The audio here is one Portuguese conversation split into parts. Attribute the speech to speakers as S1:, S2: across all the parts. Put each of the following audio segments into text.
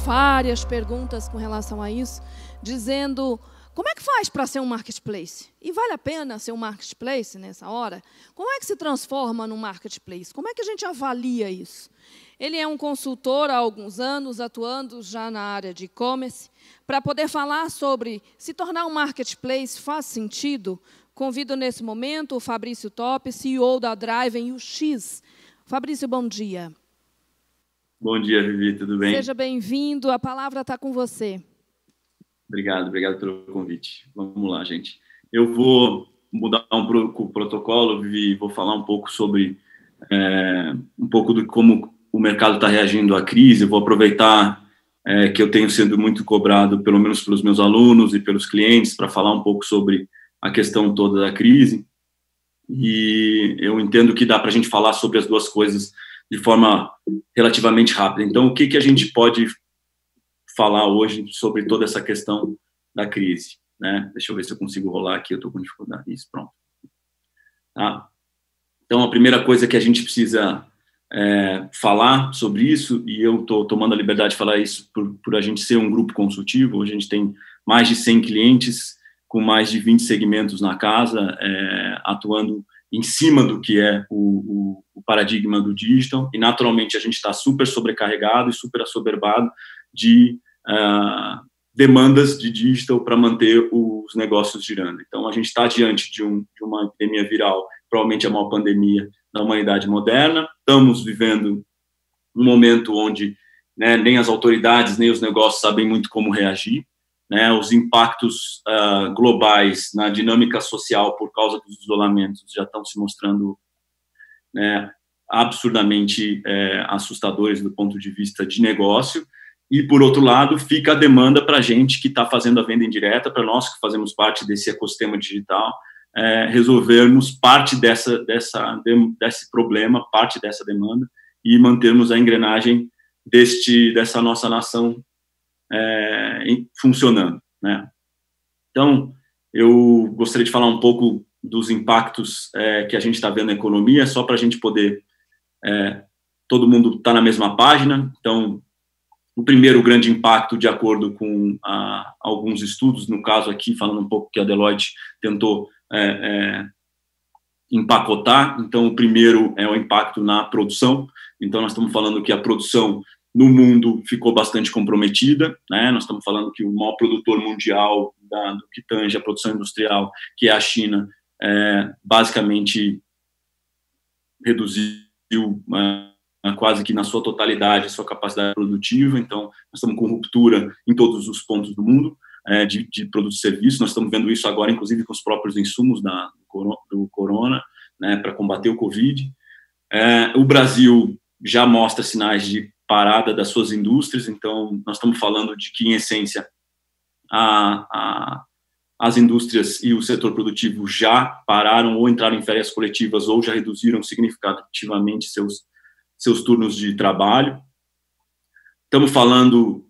S1: várias perguntas com relação a isso, dizendo como é que faz para ser um marketplace? E vale a pena ser um marketplace nessa hora? Como é que se transforma num marketplace? Como é que a gente avalia isso? Ele é um consultor há alguns anos, atuando já na área de e-commerce. Para poder falar sobre se tornar um marketplace faz sentido, convido nesse momento o Fabrício Top, CEO da Driven UX. Fabrício, bom dia.
S2: Bom dia, Vivi, tudo bem?
S1: Seja bem-vindo, a palavra está com você.
S2: Obrigado pelo convite. Vamos lá, gente. Eu vou mudar um pouco o protocolo, Vivi, vou falar um pouco sobre um pouco de como o mercado está reagindo à crise. Eu vou aproveitar que eu tenho sido muito cobrado, pelo menos pelos meus alunos e pelos clientes, para falar um pouco sobre a questão toda da crise. E eu entendo que dá para a gente falar sobre as duas coisas de forma relativamente rápida. Então, o que a gente pode falar hoje sobre toda essa questão da crise, né? Deixa eu ver se eu consigo rolar aqui, eu estou com dificuldade. Isso, pronto. Tá? Então, a primeira coisa que a gente precisa falar sobre isso, e eu estou tomando a liberdade de falar isso por a gente ser um grupo consultivo, a gente tem mais de 100 clientes com mais de 20 segmentos na casa, atuando em cima do que é o paradigma do digital, e naturalmente a gente está super sobrecarregado e super assoberbado de demandas de digital para manter os negócios girando. Então, a gente está diante de uma epidemia viral, provavelmente a maior pandemia da humanidade moderna. Estamos vivendo um momento onde nem as autoridades, nem os negócios sabem muito como reagir. Os impactos globais na dinâmica social por causa dos isolamentos já estão se mostrando absurdamente assustadores do ponto de vista de negócio. E, por outro lado, fica a demanda para a gente que está fazendo a venda indireta, para nós que fazemos parte desse ecossistema digital, resolvermos parte desse problema, parte dessa demanda, e mantermos a engrenagem dessa nossa nação funcionando, né? Então, eu gostaria de falar um pouco dos impactos que a gente está vendo na economia, só para a gente poder todo mundo estar na mesma página. Então, o primeiro grande impacto, de acordo com alguns estudos, no caso aqui, falando um pouco que a Deloitte tentou empacotar. Então, o primeiro é o impacto na produção. Então, nós estamos falando que a produção no mundo ficou bastante comprometida, né? Nós estamos falando que o maior produtor mundial do que tange a produção industrial, que é a China, basicamente reduziu quase que na sua totalidade a sua capacidade produtiva. Então, nós estamos com ruptura em todos os pontos do mundo de produtos e serviços. Nós estamos vendo isso agora, inclusive, com os próprios insumos do corona, né, para combater o Covid. O Brasil já mostra sinais de parada das suas indústrias. Então, nós estamos falando de que, em essência, as indústrias e o setor produtivo já pararam ou entraram em férias coletivas ou já reduziram significativamente seus turnos de trabalho. Estamos falando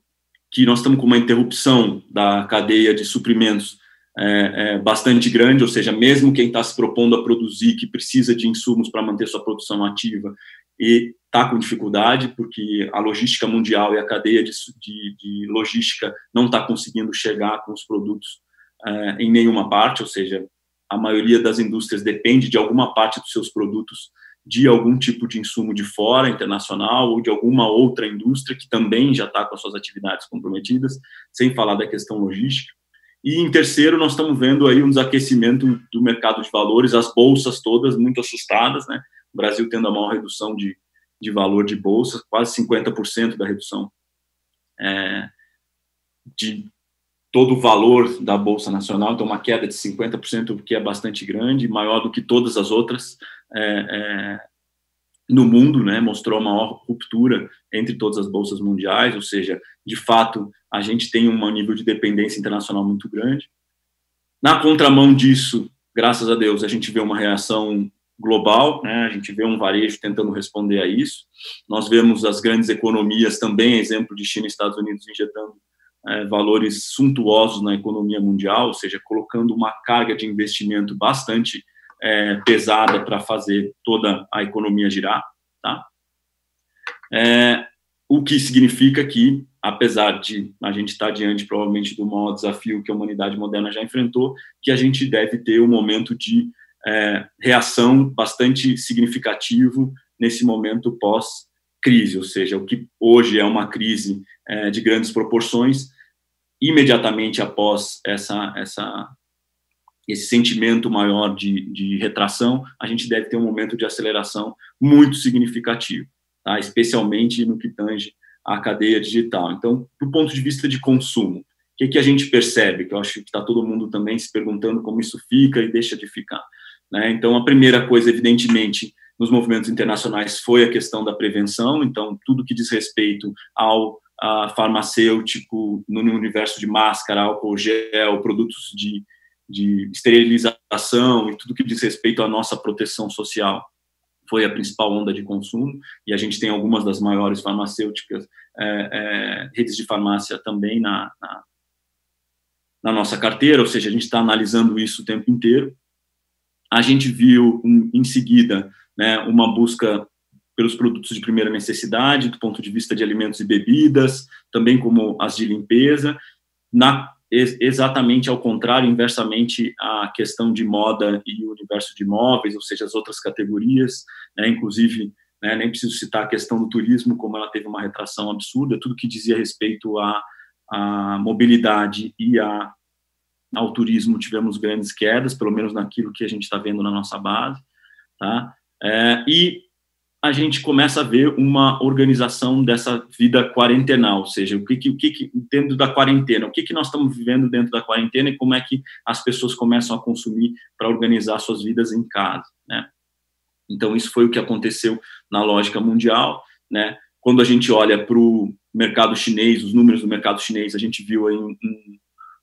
S2: que nós estamos com uma interrupção da cadeia de suprimentos bastante grande, ou seja, mesmo quem está se propondo a produzir, que precisa de insumos para manter sua produção ativa, e está com dificuldade, porque a logística mundial e a cadeia de logística não está conseguindo chegar com os produtos em nenhuma parte, ou seja, a maioria das indústrias depende de alguma parte dos seus produtos de algum tipo de insumo de fora, internacional, ou de alguma outra indústria que também já está com as suas atividades comprometidas, sem falar da questão logística. E, em terceiro, nós estamos vendo aí um desaquecimento do mercado de valores, as bolsas todas muito assustadas, né? O Brasil tendo a maior redução de valor de bolsa, quase 50% da redução de todo o valor da Bolsa Nacional, então uma queda de 50%, o que é bastante grande, maior do que todas as outras no mundo, né? Mostrou a maior ruptura entre todas as bolsas mundiais, ou seja, de fato, a gente tem um nível de dependência internacional muito grande. Na contramão disso, graças a Deus, a gente vê uma reação global, né? A gente vê um varejo tentando responder a isso. Nós vemos as grandes economias também, exemplo de China e Estados Unidos, injetando valores suntuosos na economia mundial, ou seja, colocando uma carga de investimento bastante pesada para fazer toda a economia girar, tá? O que significa que apesar de a gente estar diante, provavelmente, do maior desafio que a humanidade moderna já enfrentou, que a gente deve ter um momento de reação bastante significativo nesse momento pós-crise, ou seja, o que hoje é uma crise de grandes proporções, imediatamente após esse sentimento maior de retração, a gente deve ter um momento de aceleração muito significativo, tá? Especialmente no que tange à cadeia digital. Então, do ponto de vista de consumo, o que a gente percebe? Que eu acho que está todo mundo também se perguntando como isso fica e deixa de ficar, né? Então, a primeira coisa, evidentemente, nos movimentos internacionais foi a questão da prevenção. Então, tudo que diz respeito ao farmacêutico, no universo de máscara, álcool gel, produtos de esterilização e tudo que diz respeito à nossa proteção social foi a principal onda de consumo, e a gente tem algumas das maiores farmacêuticas, redes de farmácia também na nossa carteira, ou seja, a gente está analisando isso o tempo inteiro. A gente viu, em seguida, né, uma busca pelos produtos de primeira necessidade, do ponto de vista de alimentos e bebidas, também como as de limpeza, exatamente ao contrário, inversamente, a questão de moda e o universo de imóveis, ou seja, as outras categorias, né, inclusive, né, nem preciso citar a questão do turismo, como ela teve uma retração absurda, tudo que dizia respeito à mobilidade e ao turismo, tivemos grandes quedas, pelo menos naquilo que a gente está vendo na nossa base, tá? E a gente começa a ver uma organização dessa vida quarentenal, ou seja, o que dentro da quarentena, o que nós estamos vivendo dentro da quarentena e como é que as pessoas começam a consumir para organizar suas vidas em casa, né? Então, isso foi o que aconteceu na lógica mundial, né? Quando a gente olha para o mercado chinês, os números do mercado chinês, a gente viu aí um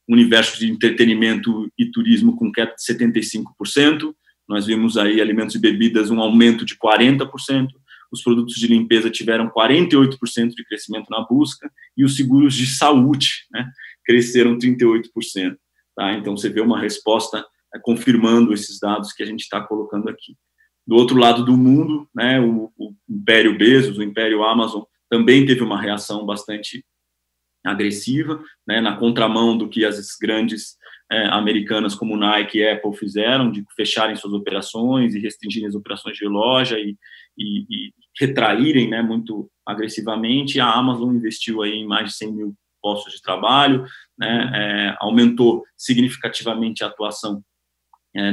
S2: universo de entretenimento e turismo com queda de 75%, nós vimos aí alimentos e bebidas um aumento de 40%, os produtos de limpeza tiveram 48% de crescimento na busca, e os seguros de saúde, né, cresceram 38%. Tá? Então, você vê uma resposta confirmando esses dados que a gente está colocando aqui. Do outro lado do mundo, né, o Império Bezos, o Império Amazon, também teve uma reação bastante agressiva, né, na contramão do que as grandes americanas como Nike e Apple fizeram, de fecharem suas operações e restringirem as operações de loja e retraírem, né, muito agressivamente. A Amazon investiu aí em mais de 100 mil postos de trabalho, né, aumentou significativamente a atuação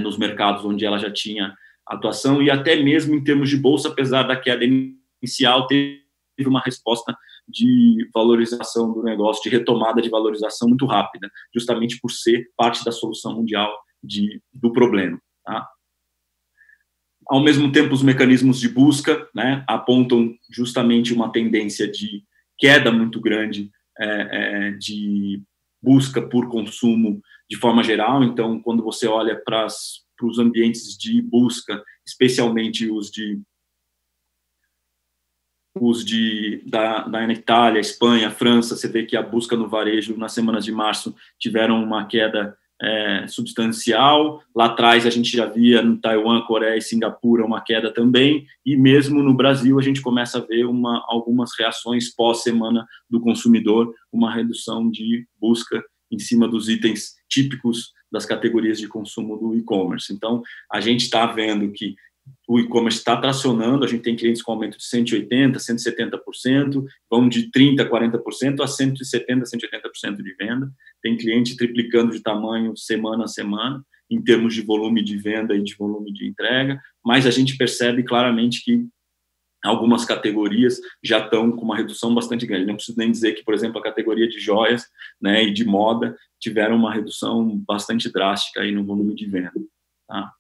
S2: nos mercados onde ela já tinha atuação, e até mesmo em termos de bolsa, apesar da queda inicial, teve uma resposta de valorização do negócio, de retomada de valorização muito rápida, justamente por ser parte da solução mundial do problema. Tá? Ao mesmo tempo, os mecanismos de busca, né, apontam justamente uma tendência de queda muito grande de busca por consumo de forma geral. Então, quando você olha para os ambientes de busca, especialmente da Itália, Espanha, França, você vê que a busca no varejo nas semanas de março tiveram uma queda substancial. Lá atrás a gente já via no Taiwan, Coreia e Singapura uma queda também, e mesmo no Brasil a gente começa a ver algumas reações pós-semana do consumidor, uma redução de busca em cima dos itens típicos das categorias de consumo do e-commerce. Então, a gente está vendo que o e-commerce está tracionando, a gente tem clientes com aumento de 180%, 170%, vão de 30%, 40% a 170%, 180% de venda. Tem cliente triplicando de tamanho semana a semana, em termos de volume de venda e de volume de entrega, mas a gente percebe claramente que algumas categorias já estão com uma redução bastante grande. Não preciso nem dizer que, por exemplo, a categoria de joias, né, e de moda tiveram uma redução bastante drástica aí no volume de venda. Tá?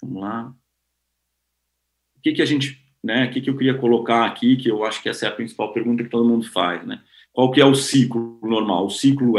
S2: Vamos lá. O que a gente, né, o que eu queria colocar aqui, que eu acho que essa é a principal pergunta que todo mundo faz, né? Qual que é o ciclo normal? O ciclo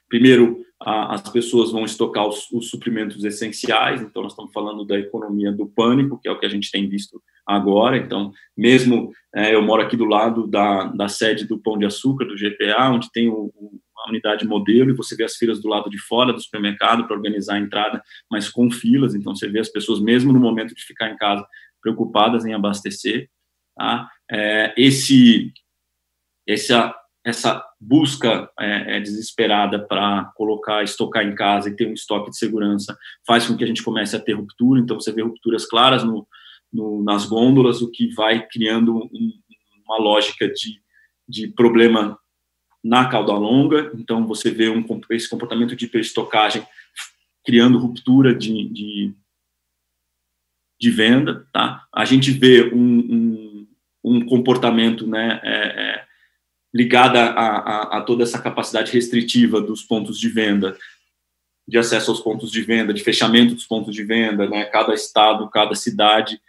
S2: primeiro, as pessoas vão estocar os suprimentos essenciais, então nós estamos falando da economia do pânico, que é o que a gente tem visto agora. Então, mesmo eu moro aqui do lado da sede do Pão de Açúcar, do GPA, onde tem a unidade modelo, e você vê as filas do lado de fora do supermercado para organizar a entrada, mas com filas. Então, você vê as pessoas, mesmo no momento de ficar em casa, preocupadas em abastecer. Tá? essa busca desesperada para colocar, estocar em casa e ter um estoque de segurança faz com que a gente comece a ter ruptura. Então, você vê rupturas claras nas gôndolas, o que vai criando uma lógica de problema na cauda longa. Então, você vê esse comportamento de hiperestocagem criando ruptura de venda. Tá? A gente vê um comportamento, né, ligado a toda essa capacidade restritiva dos pontos de venda, de acesso aos pontos de venda, de fechamento dos pontos de venda, né, cada estado, cada cidade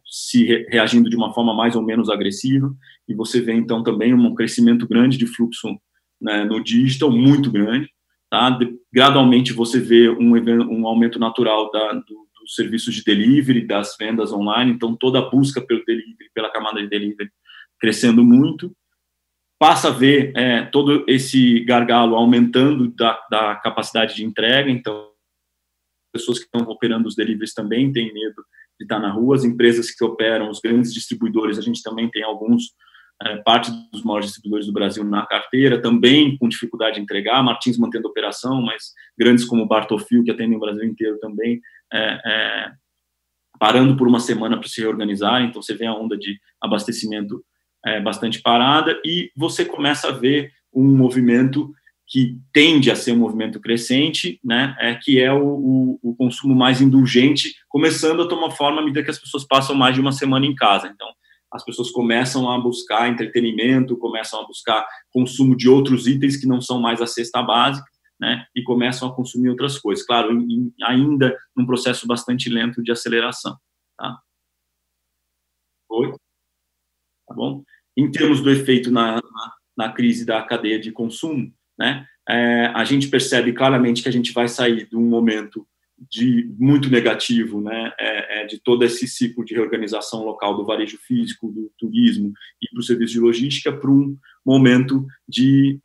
S2: se reagindo de uma forma mais ou menos agressiva, e você vê, então, também um crescimento grande de fluxo, né, no digital, muito grande. Tá? Gradualmente, você vê um aumento natural dos serviços de delivery, das vendas online, então, toda a busca pelo delivery, pela camada de delivery, crescendo muito. Passa a ver todo esse gargalo aumentando da capacidade de entrega, então, pessoas que estão operando os deliveries também têm medo de estar na rua, as empresas que operam, os grandes distribuidores, a gente também tem alguns, parte dos maiores distribuidores do Brasil na carteira, também com dificuldade de entregar, Martins mantendo a operação, mas grandes como o Bartolfio, que atendem o Brasil inteiro também, parando por uma semana para se reorganizar, então você vê a onda de abastecimento bastante parada, e você começa a ver um movimento que tende a ser um movimento crescente, né, que é o consumo mais indulgente, começando a tomar forma à medida que as pessoas passam mais de uma semana em casa. Então, as pessoas começam a buscar entretenimento, começam a buscar consumo de outros itens que não são mais a cesta básica, né, e começam a consumir outras coisas. Claro, ainda num processo bastante lento de aceleração. Tá? Oi? Tá bom? Em termos do efeito na crise da cadeia de consumo, né, a gente percebe claramente que a gente vai sair de um momento muito negativo, né, de todo esse ciclo de reorganização local do varejo físico, do turismo e para o serviço de logística, para um momento de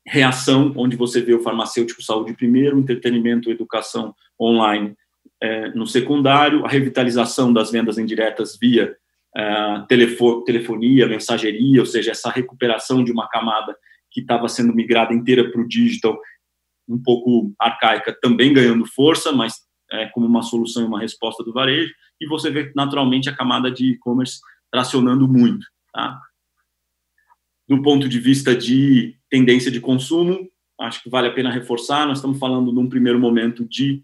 S2: reação, onde você vê o farmacêutico saúde primeiro, entretenimento, educação online no secundário, a revitalização das vendas indiretas via telefonia, mensageria, ou seja, essa recuperação de uma camada que estava sendo migrada inteira para o digital, um pouco arcaica, também ganhando força, mas como uma solução e uma resposta do varejo, e você vê naturalmente a camada de e-commerce tracionando muito. Tá? Do ponto de vista de tendência de consumo, acho que vale a pena reforçar, nós estamos falando num primeiro momento de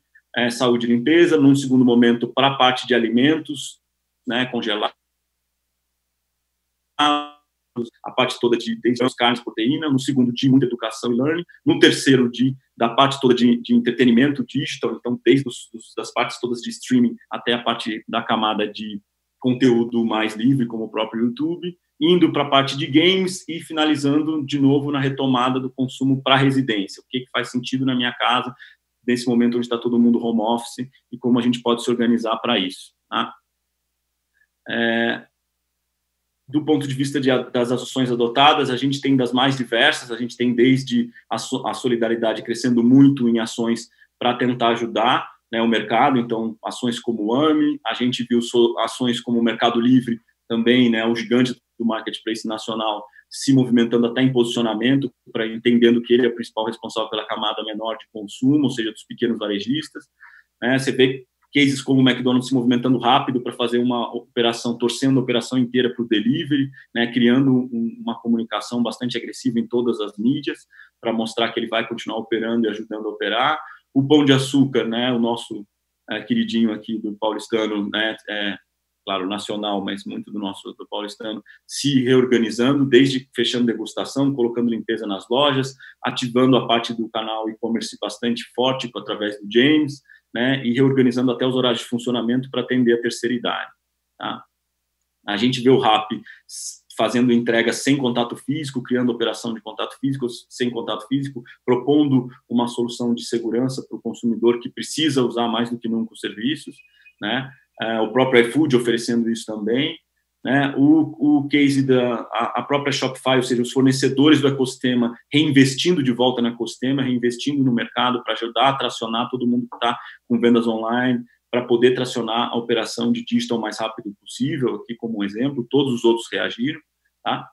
S2: saúde e limpeza, num segundo momento para a parte de alimentos, né, congelar, a parte toda desde as carnes, proteína, no segundo de muita educação e learning, no terceiro da parte toda de entretenimento digital, então desde das partes todas de streaming até a parte da camada de conteúdo mais livre, como o próprio YouTube, indo para a parte de games e finalizando de novo na retomada do consumo para residência. O que faz sentido na minha casa, nesse momento onde está todo mundo home office, e como a gente pode se organizar para isso. Tá? Do ponto de vista das ações adotadas, a gente tem das mais diversas, a gente tem desde a solidariedade crescendo muito em ações para tentar ajudar, né, o mercado, então ações como o AME, a gente viu ações como o Mercado Livre também, né, o gigante do marketplace nacional, se movimentando até em posicionamento, para entendendo que ele é o principal responsável pela camada menor de consumo, ou seja, dos pequenos varejistas. Né, você vê cases como o McDonald's se movimentando rápido para fazer uma operação, torcendo a operação inteira para o delivery, né, criando uma comunicação bastante agressiva em todas as mídias, para mostrar que ele vai continuar operando e ajudando a operar. O Pão de Açúcar, né, o nosso queridinho aqui do paulistano, né, claro, nacional, mas muito do paulistano, se reorganizando, desde fechando degustação, colocando limpeza nas lojas, ativando a parte do canal e-commerce bastante forte através do James, né, e reorganizando até os horários de funcionamento para atender a terceira idade. Tá? A gente vê o Rappi fazendo entrega sem contato físico, criando operação de contato físico, sem contato físico, propondo uma solução de segurança para o consumidor que precisa usar mais do que nunca os serviços, né? O próprio iFood oferecendo isso também, né? O case a própria Shopify, ou seja, os fornecedores do ecossistema reinvestindo de volta no ecossistema, reinvestindo no mercado para ajudar a tracionar todo mundo que está com vendas online, para poder tracionar a operação de digital o mais rápido possível, aqui como um exemplo, todos os outros reagiram. tá?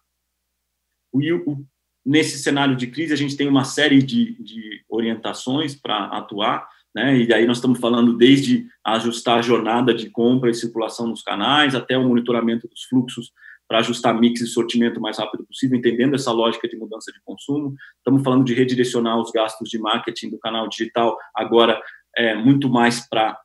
S2: Nesse cenário de crise, a gente tem uma série de orientações para atuar, né? E aí nós estamos falando desde ajustar a jornada de compra e circulação nos canais, até o monitoramento dos fluxos para ajustar mix e sortimento o mais rápido possível, entendendo essa lógica de mudança de consumo. Estamos falando de redirecionar os gastos de marketing do canal digital, agora muito mais para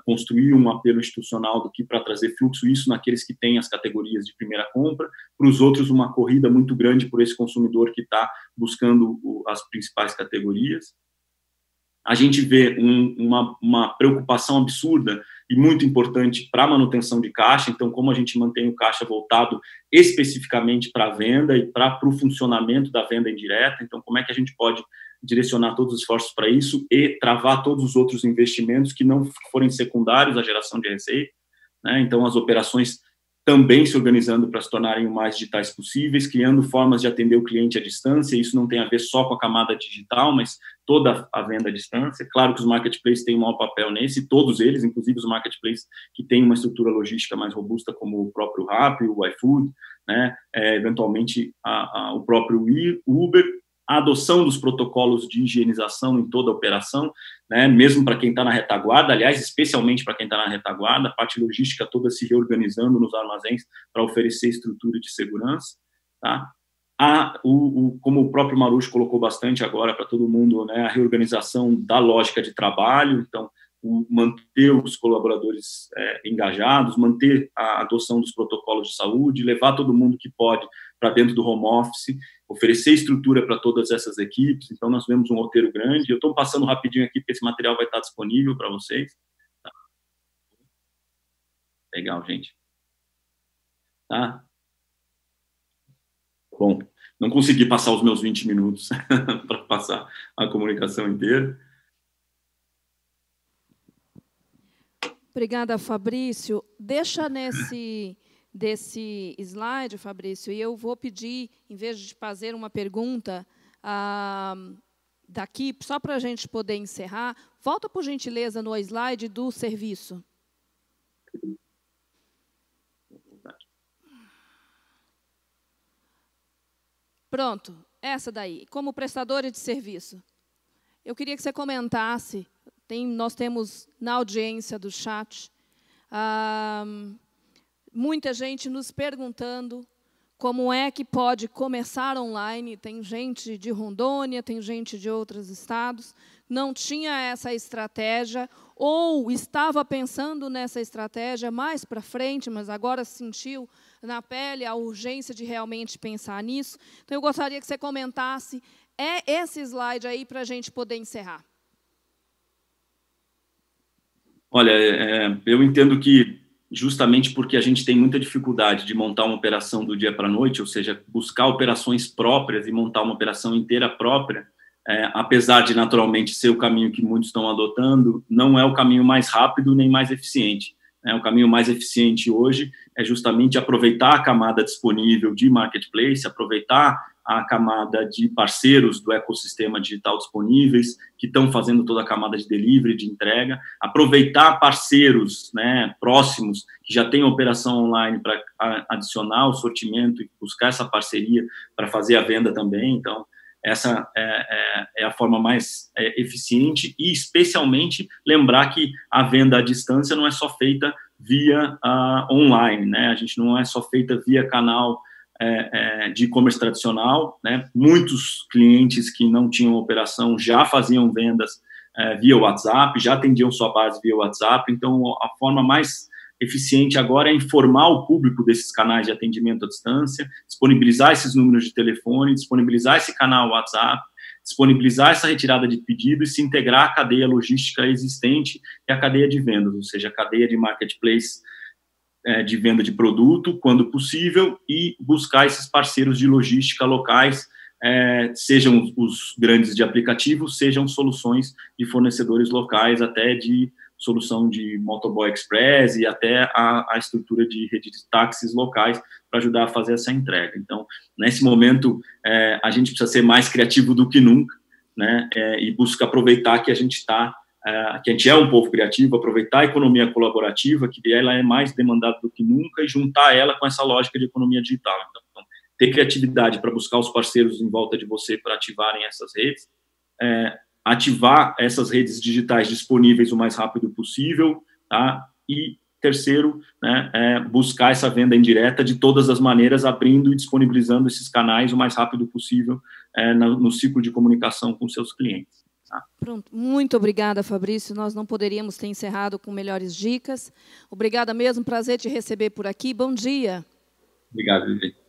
S2: construir um apelo institucional do que para trazer fluxo, isso naqueles que têm as categorias de primeira compra, para os outros uma corrida muito grande por esse consumidor que está buscando as principais categorias. A gente vê uma preocupação absurda e muito importante para a manutenção de caixa, então como a gente mantém o caixa voltado especificamente para a venda e para o funcionamento da venda indireta, então como é que a gente pode direcionar todos os esforços para isso e travar todos os outros investimentos que não forem secundários à geração de receita, né? Então as operações também se organizando para se tornarem o mais digitais possíveis, criando formas de atender o cliente à distância. Isso não tem a ver só com a camada digital, mas toda a venda à distância. Claro que os marketplaces têm um maior papel nesse, todos eles, inclusive os marketplaces que têm uma estrutura logística mais robusta, como o próprio Rappi, o iFood, né? Eventualmente o próprio Uber, a adoção dos protocolos de higienização em toda a operação, né, mesmo para quem está na retaguarda, aliás, especialmente para quem está na retaguarda, a parte logística toda se reorganizando nos armazéns para oferecer estrutura de segurança, tá? Como o próprio Marucho colocou bastante agora para todo mundo, né, a reorganização da lógica de trabalho, então, manter os colaboradores engajados, manter a adoção dos protocolos de saúde, levar todo mundo que pode para dentro do home office, oferecer estrutura para todas essas equipes. Então, nós vemos um roteiro grande. Eu estou passando rapidinho aqui, porque esse material vai estar disponível para vocês. Tá. Legal, gente. Tá? Bom, não consegui passar os meus 20 minutos para passar a comunicação inteira.
S1: Obrigada, Fabrício. Deixa desse slide, Fabrício, e eu vou pedir, em vez de fazer uma pergunta daqui, só para a gente poder encerrar, volta, por gentileza, no slide do serviço. Pronto, essa daí, como prestadora de serviço. Eu queria que você comentasse, nós temos na audiência do chat, muita gente nos perguntando como é que pode começar online. Tem gente de Rondônia, tem gente de outros estados, não tinha essa estratégia, ou estava pensando nessa estratégia mais para frente, mas agora sentiu na pele a urgência de realmente pensar nisso. Então, eu gostaria que você comentasse esse slide aí para a gente poder encerrar.
S2: Olha, eu entendo que justamente porque a gente tem muita dificuldade de montar uma operação do dia para a noite, ou seja, buscar operações próprias e montar uma operação inteira própria, apesar de naturalmente ser o caminho que muitos estão adotando, não é o caminho mais rápido nem mais eficiente. O caminho mais eficiente hoje é justamente aproveitar a camada disponível de marketplace, aproveitar a camada de parceiros do ecossistema digital disponíveis, que estão fazendo toda a camada de delivery, de entrega, aproveitar parceiros, né, próximos, que já têm operação online para adicionar o sortimento e buscar essa parceria para fazer a venda também. Então, essa é a forma mais eficiente, e especialmente lembrar que a venda à distância não é só feita via online, né? A gente não é só feita via canal de e-commerce tradicional, né? Muitos clientes que não tinham operação já faziam vendas via WhatsApp, já atendiam sua base via WhatsApp. Então, a forma mais eficiente agora é informar o público desses canais de atendimento à distância, disponibilizar esses números de telefone, disponibilizar esse canal WhatsApp, disponibilizar essa retirada de pedido e se integrar à cadeia logística existente e à cadeia de vendas, ou seja, a cadeia de marketplace de venda de produto, quando possível, e buscar esses parceiros de logística locais, sejam os grandes de aplicativos, sejam soluções de fornecedores locais, até de solução de motoboy express e até a estrutura de rede de táxis locais para ajudar a fazer essa entrega. Então, nesse momento, a gente precisa ser mais criativo do que nunca, né? E busca aproveitar que a gente é um povo criativo, aproveitar a economia colaborativa, que ela é mais demandada do que nunca, e juntar ela com essa lógica de economia digital. Então, ter criatividade para buscar os parceiros em volta de você para ativarem essas redes, ativar essas redes digitais disponíveis o mais rápido possível, tá? E terceiro, né, buscar essa venda indireta de todas as maneiras, abrindo e disponibilizando esses canais o mais rápido possível no ciclo de comunicação com seus clientes. Tá?
S1: Pronto. Muito obrigada, Fabrício. Nós não poderíamos ter encerrado com melhores dicas. Obrigada mesmo, prazer te receber por aqui. Bom dia.
S2: Obrigado, Vivi.